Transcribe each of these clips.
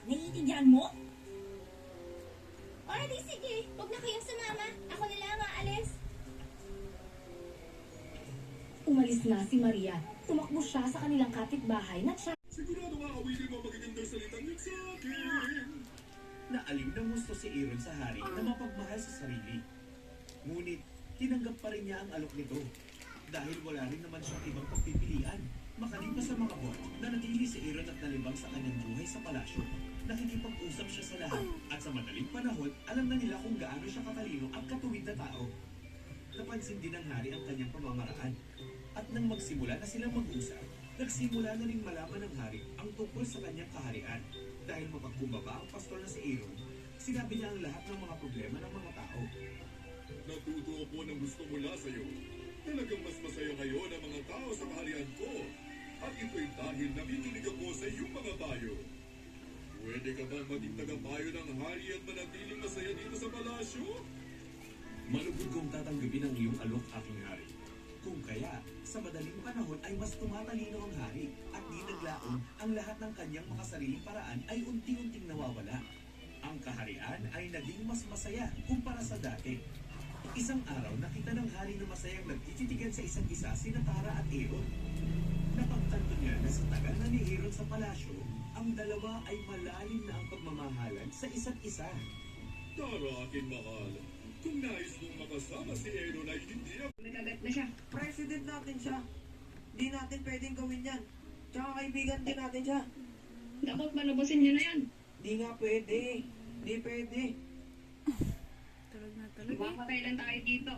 Naiintindihan mo? O, di sige. Huwag na kayong sumama. Ako na lang aalis. Umalis na si Maria. Tumakbo siya sa kanilang kapitbahay na siya. Sigurado makakawili mo magagandang salitang yun sa akin. Naalim ng gusto si Aaron sa hari na mapagmahal sa sarili. Ngunit, tinanggap pa rin niya ang alok nito. Dahil wala rin naman siyang ibang pagpipilian. Makalipas sa mga buwan, nanatili si Aaron at nalibang sa kanyang buhay sa palasyo. Nakikipag-usap siya sa lahat. At sa madaling panahon, alam na nila kung gaano siya katalino at katuwid na tao. Napansin din ng hari ang kanyang pamamaraan. At nang magsimula na silang mag-usap, nagsimula na rin malaman ng hari ang tungkol sa kanyang kaharian. Dahil mapagkumbaba ang pastor na si Aaron, sinabi niya ang lahat ng mga problema ng mga tao. Natuto ako ng gusto mula sa'yo. Talagang mas masaya ngayon ang mga tao sa kaharian ko. At ito'y dahil nakikinig ako sa iyong mga payo. Pwede ka bang maging tagapayo ng hari at manatiling masaya dito sa palasyo? Malugod kong tatanggapin ang iyong alok, aking hari. Kung kaya, sa madaling panahon ay mas tumatalino ang hari at di naglaon ang lahat ng kanyang mga sariling paraan ay unti-unting nawawala. Ang kaharian ay naging mas masaya kumpara sa dati. Isang araw, nakita ng hari na masayang nagtititigan sa isa't isa sina Tara at Aaron. Napagtanto niya na sa tagal na ni Aaron sa palasyo, ang dalawa ay malalim na ang pagmamahalan sa isa't isa. Tara, aking mahal. Kung nais mong makasama si Aaron ay hindi ako. Nagagat na siya. President natin siya. Di natin pwedeng gawin yan. Tsaka kaibigan din natin siya. Dapat malabasin niyo na yan. Di nga pwede. Di pwede. Mapatay lang tayo dito.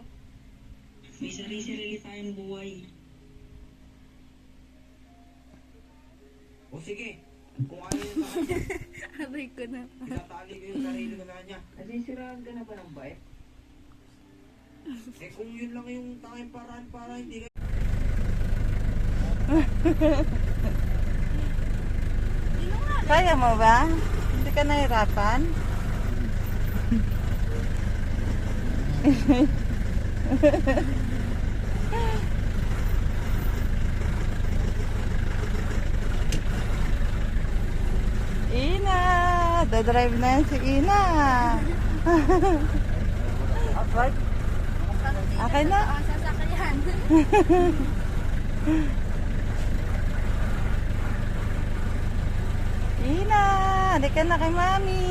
May sarili-sarili tayong buhay. O sige. Kung ayaw niya sa kanya, Aray ko na. itatali ko yung sarili ko na kanya. Nasisiraan ka na ba ng bait? Eh kung yun lang yung tanging paraan para hindi ka... Kaya mo ba? Hindi ka nahirapan? Ina! Dadrive na yan si Ina! Outright? Akin na! Sasakyan. Ina! Halika na kay Mami!